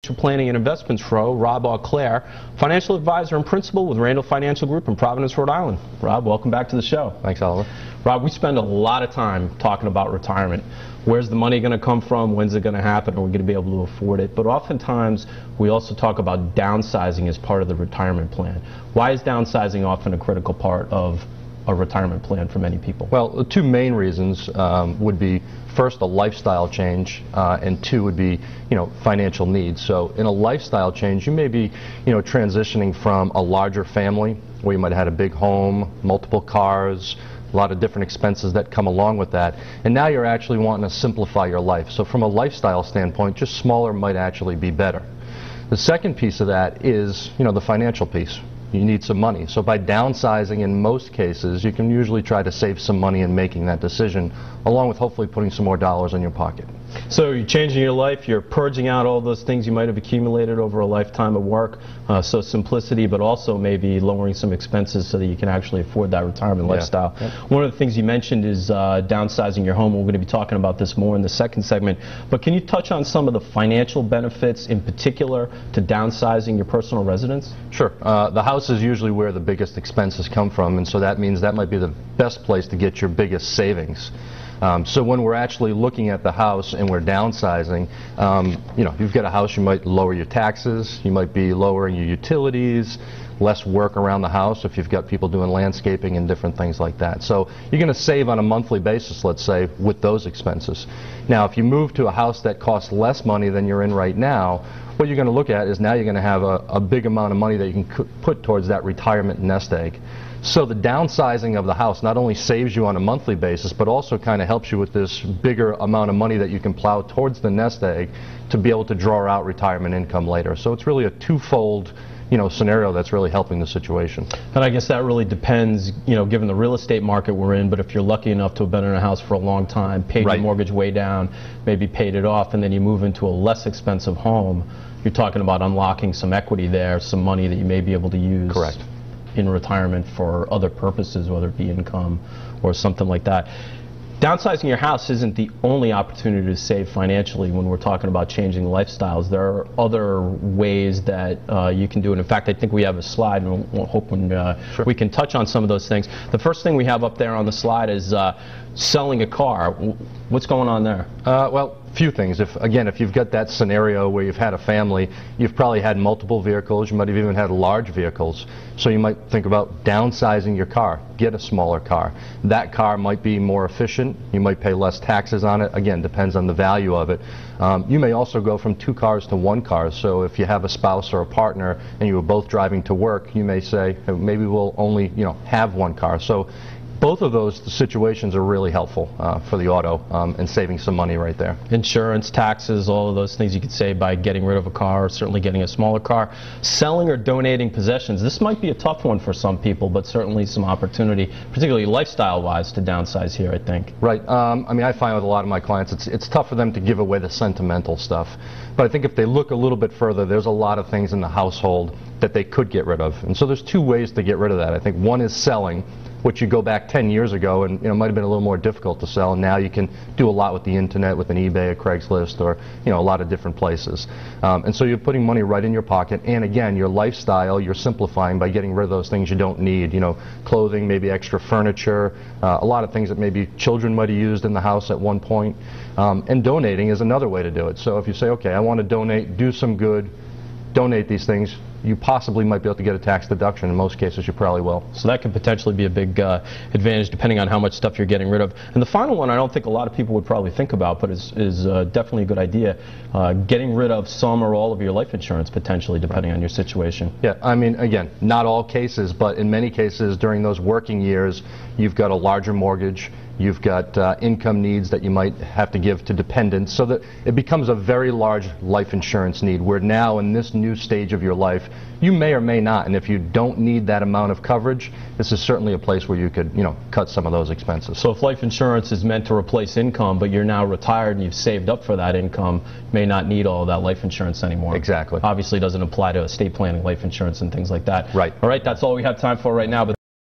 Financial Planning and Investments Pro, Rob Auclair, financial advisor and principal with Randall Financial Group in Providence, Rhode Island. Rob, welcome back to the show. Thanks, Oliver. Rob, we spend a lot of time talking about retirement. Where's the money going to come from? When's it going to happen? Are we going to be able to afford it? But oftentimes, we also talk about downsizing as part of the retirement plan. Why is downsizing often a critical part of a retirement plan for many people? Well, the two main reasons would be, first, a lifestyle change, and two would be, financial needs. So in a lifestyle change, you may be, transitioning from a larger family where you might have had a big home, multiple cars, a lot of different expenses that come along with that, and now you're actually wanting to simplify your life. So from a lifestyle standpoint, just smaller might actually be better. The second piece of that is, the financial piece. You need some money. So by downsizing, in most cases, you can usually try to save some money in making that decision, along with hopefully putting some more dollars in your pocket. So you're changing your life, you're purging out all those things you might have accumulated over a lifetime of work, so simplicity, but also maybe lowering some expenses so that you can actually afford that retirement lifestyle. Yep. One of the things you mentioned is downsizing your home. We're going to be talking about this more in the second segment, but can you touch on some of the financial benefits in particular to downsizing your personal residence? Sure. The house is usually where the biggest expenses come from, and so that means that might be the best place to get your biggest savings. So when we're actually looking at the house and we're downsizing, you've got a house, you might lower your taxes, you might be lowering your utilities, less work around the house if you've got people doing landscaping and different things like that. So you're going to save on a monthly basis, let's say, with those expenses. Now, if you move to a house that costs less money than you're in right now, what you're going to look at is now you're going to have a big amount of money that you can put towards that retirement nest egg. So the downsizing of the house not only saves you on a monthly basis, but also kind of helps you with this bigger amount of money that you can plow towards the nest egg to be able to draw out retirement income later. So it's really a twofold scenario that's really helping the situation. And I guess that really depends, given the real estate market we're in, but if you're lucky enough to have been in a house for a long time, paid your mortgage way down, maybe paid it off, and then you move into a less expensive home, you're talking about unlocking some equity there, some money that you may be able to use. Correct. In retirement for other purposes, whether it be income or something like that. Downsizing your house isn't the only opportunity to save financially when we're talking about changing lifestyles. There are other ways that you can do it. In fact, I think we have a slide, and we're hoping Sure. we can touch on some of those things. The first thing we have up there on the slide is selling a car. What's going on there? Well, few things. If you've got that scenario where you've had a family, you've probably had multiple vehicles, you might have even had large vehicles, so you might think about downsizing your car. Get a smaller car. That car might be more efficient, you might pay less taxes on it, again, depends on the value of it. You may also go from 2 cars to 1 car, so if you have a spouse or a partner and you were both driving to work, you may say, hey, maybe we'll only have 1 car. So both of those situations are really helpful for the auto and saving some money right there. Insurance, taxes, all of those things you could save by getting rid of a car, or certainly getting a smaller car. Selling or donating possessions. This might be a tough one for some people, but certainly some opportunity, particularly lifestyle-wise, to downsize here, I think. Right. I find with a lot of my clients, it's tough for them to give away the sentimental stuff. But I think if they look a little bit further, there's a lot of things in the household that they could get rid of. And so there's 2 ways to get rid of that. I think one is selling, which you go back 10 years ago and might have been a little more difficult to sell, and now you can do a lot with the internet, with an eBay, a Craigslist, or a lot of different places. And so you're putting money right in your pocket, and again, your lifestyle, you're simplifying by getting rid of those things you don't need, clothing, maybe extra furniture, a lot of things that maybe children might have used in the house at one point. And donating is another way to do it. So if you say, okay, I want to donate, do some good, donate these things, you possibly might be able to get a tax deduction. In most cases, you probably will. So that could potentially be a big advantage depending on how much stuff you're getting rid of. And the final one I don't think a lot of people would probably think about, but is definitely a good idea. Getting rid of some or all of your life insurance, potentially, depending on your situation. Yeah, again, not all cases, but in many cases during those working years, you've got a larger mortgage, you've got income needs that you might have to give to dependents, so that it becomes a very large life insurance need, where now in this new stage of your life, you may or may not, and if you don't need that amount of coverage, this is certainly a place where you could, cut some of those expenses. So if life insurance is meant to replace income, but you're now retired and you've saved up for that income, you may not need all of that life insurance anymore. Exactly. Obviously doesn't apply to estate planning life insurance and things like that. Right. All right, that's all we have time for right now. But